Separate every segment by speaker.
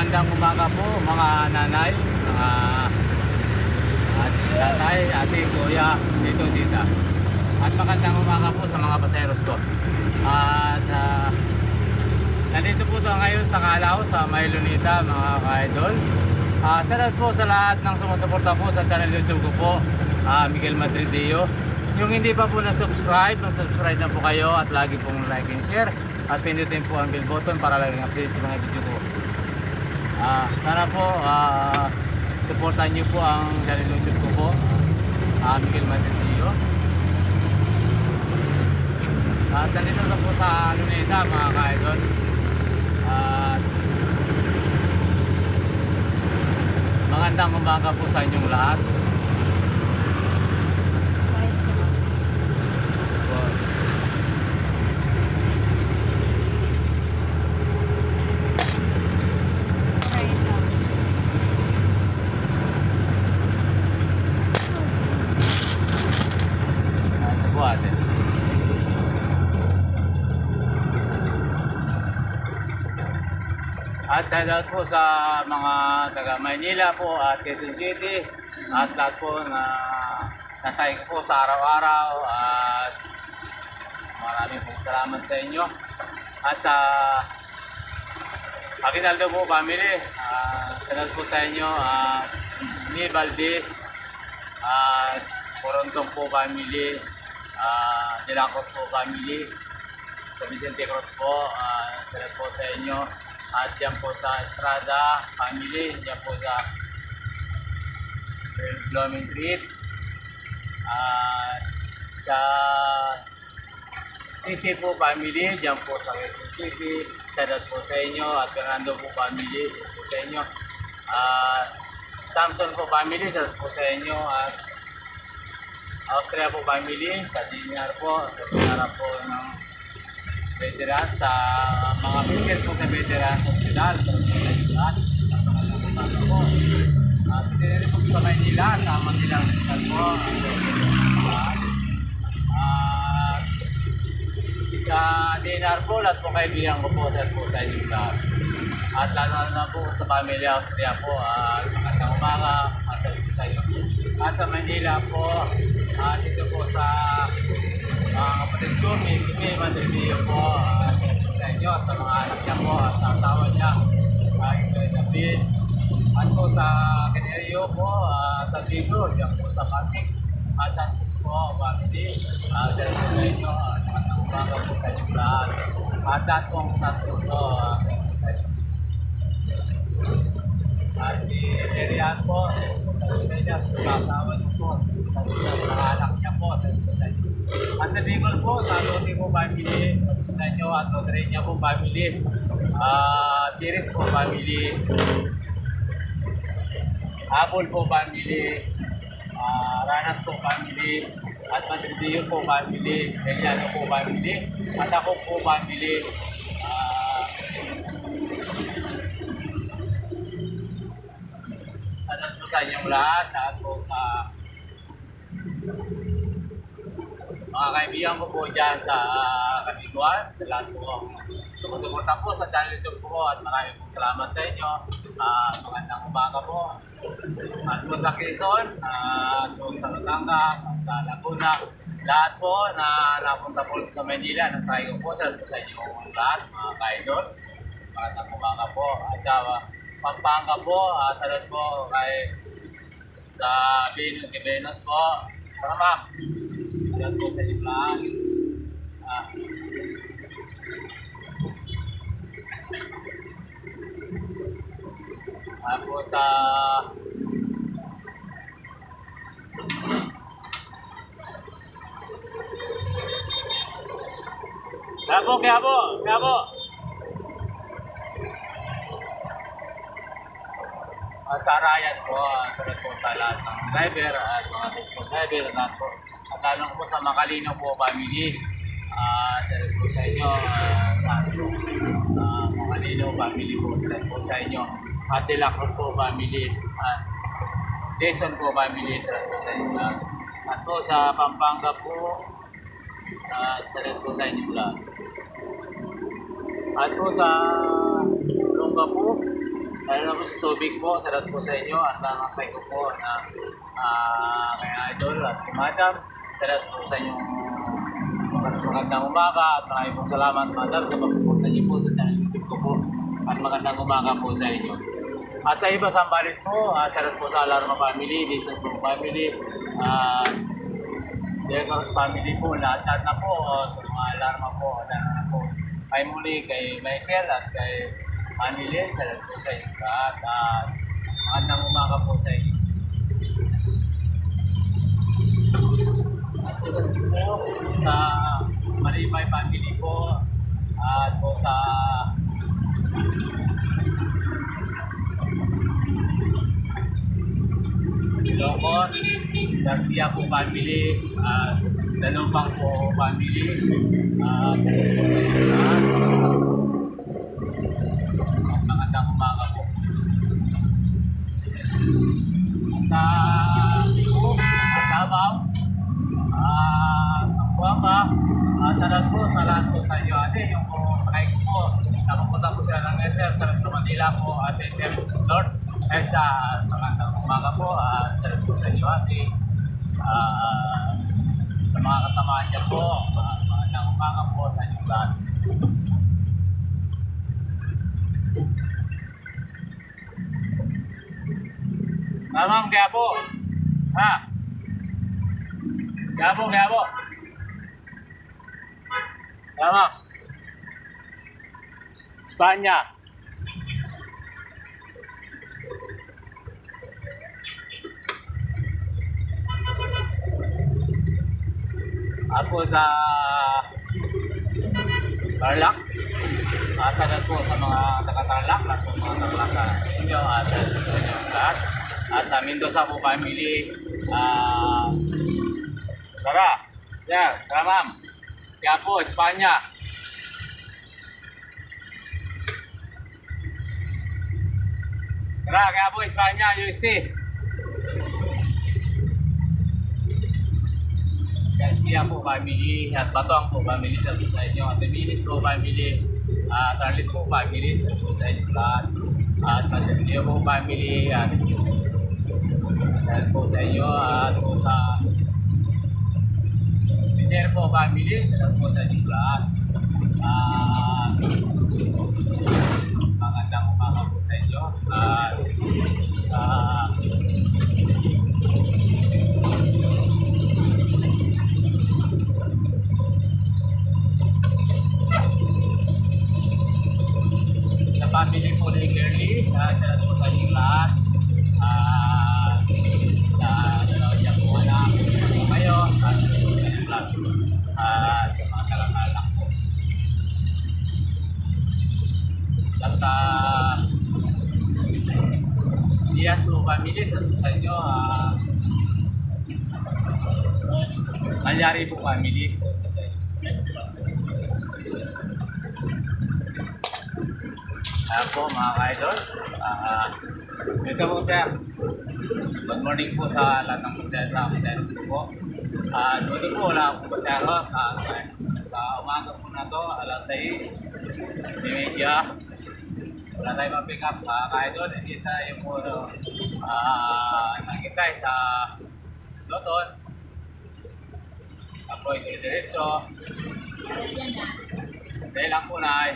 Speaker 1: magandang umaga po mga nanay, mga tatay, ate, kuya, dito, tita. At magandang umaga po sa mga paseros ko. At nandito po tayo ngayon sa Calao, sa May Lunita, mga ka-idol. Salamat po sa lahat ng sumusuporta po sa channel YouTube ko po, Miguel Madridio. Yung hindi pa po na-subscribe, mag-subscribe na po kayo at lagi pong like and share. At pindutin po ang bell button para laging update sa mga video ko. Sana po supportan niyo po ang channel YouTube ko po, Miguel Madridio. At nandito na po sa Luneta, mga ka-idol. Magandang umaga po sa inyong lahat. At shoutout po sa mga taga Maynila po at Quezon City at lahat po na nasay ko po sa araw-araw at maraming po salamat sa inyo. At sa Aguinaldo po family, shoutout po sa inyo ni Valdez at Corontong po family, De La Cruz po family, sa Vicente Cruz po, shoutout po sa inyo. At yan po sa Estrada family, yan po sa Blooming Creek, at sa CC po family, yan po sa Quezon City, sadat po sa inyo. At Fernando po family, po sa inyo. Samson po family, sadat po sa inyo. At Austria po family, sa Dinar po, sa Dinar po ng veterans, sa mga pilgrim po sa veterans hospital, sa mga po. At tinili po sa Maynila, sa Manila hospital po. At sa Dinar po, lahat po kaibigan ko po, sa inyo lahat. At lalo na po sa pamilya Austria po, magandang umaga, sa inyo. At sa Manila po, dito po sa kapatid ko, Miguel Madridio po, sa inyo, sa mga anak niya po, at sa asawa niya, David. At po sa Canario po, sa Libro, diyan po sa Patik, at sa po, family, sa inyo, at magandang umaga po sa inyo lahat. At lahat pong tatlo po, at si Serian po, sa asawa niya po, sa mga anak niya po, sa inyo. At sa Bicol po, sa Lodi po family, sa inyo, at Lodreña po family, Tiris po family, Apple po family, Ranas po family, at Madridio po family, Eliano po family, at ako po family. Salamat po sa inyong lahat, at po sa mga kaibigan ko po dyan sa Kabiguan, sa lahat po tumutumunta po sa channel YouTube ko, at maraming po salamat sa inyo. Magandang umaga po. At po sa Quezon, sa Batangas, sa Laguna, lahat po na napunta po sa Manila, nasa iyo po, salamat po sa inyo lahat, mga ka-idol. Magandang umaga po. At sa Pampanga po, salamat po kay sa Venus po. Salamat. Salamat po sa inyo lahat. Tapos sa Gabo. Sa Ryan po, salamat po sa lahat ng driver at mga disco driver, lahat po. At lalo po sa Makalino po family, salamat po sa inyo. Makalino family po, salamat po sa inyo. At De La Cruz po family, at Jason po family, salamat po sa inyo. At po sa Pampanga po, salamat po sa inyo lahat. At po sa Longga po, Lalo na po sa Subic po, salat po sa inyo at nangasay ko po na kay Idol at kay Madam. Salat po sa inyong magandang umaga at maraming pong salamat Madam sa pagsuporta niyo po sa channel YouTube ko po at magandang umaga po sa inyo. At sa iba Sambales po, salat po sa Alarma Family, Dizon po Family, Delgaros Family po, lahat na po sa mga alarma po, na po. Kay muli kay Michael at kay Manilin, salat po sa inyo lahat at magandang umaga po sa inyo. At po sa Maribay Family po at po sa Ilocos, Garcia po family, Dalumpang po family, at magandang umaga po. Sa Cebu, Davao, Sambuanga, salat po sa inyo ate, yung po sakay ko po, napapunta po sila ng SR, salat po Manila po at SR North. At sa magandang umaga po, salat po sa inyo ate, sa mga kasamahan niya po, magandang umaga po sa inyo lahat. Mamang, kaya po. Ha? Kaya po. Mamang. Espanya. At po sa Tarlac. Salat po sa mga taga-Tarlac at sa mga taga-Tarlac inyo at sa inyo lahat. At sa Mendoza po family, tara, ma'am. Kaya po, Espanya. Tara, kaya po, Espanya, UST. Garcia po family, at Batuang po family sa inyo. At Minis po family, Tarlit po family sa inyo lahat. At Pasilio po family, at dahil po sa inyo at po sa Pinero po family, dahil po sa inyo lahat. Magandang umaga po sa inyo. Sa family po ni Girly, dahil po sa inyo lahat. Sa mga kalakalang po. At Diaz po family sa inyo, Malyari po family. Ayan po mga ka-idol. Ito po sir. Good morning po sa lahat ng presents ko po. Dito po wala akong pasero sa umaga po na to, alas 6:30. Wala tayo ma-pick up kahit doon, hindi tayo po nakikitay sa Loton. Ako ito diretso. Dahil lang po na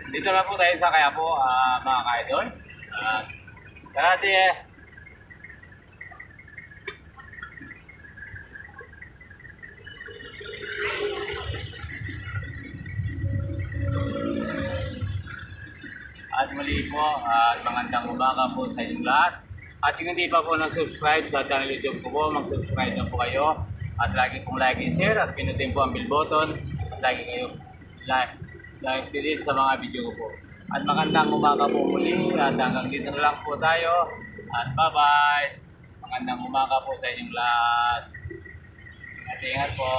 Speaker 1: dito na po tayo sa kaya po mga ka-idol. Karate at muli po magandang umaga po sa inyong lahat. At kung hindi pa po nag-subscribe sa channel YouTube ko po, mag-subscribe na po kayo. At lagi pong like and share at pinutin po ang bell button. At lagi kayo like din sa mga video ko po. At magandang umaga po muli at hanggang dito na lang po tayo. At bye-bye. Magandang umaga po sa inyong lahat. Ingat po.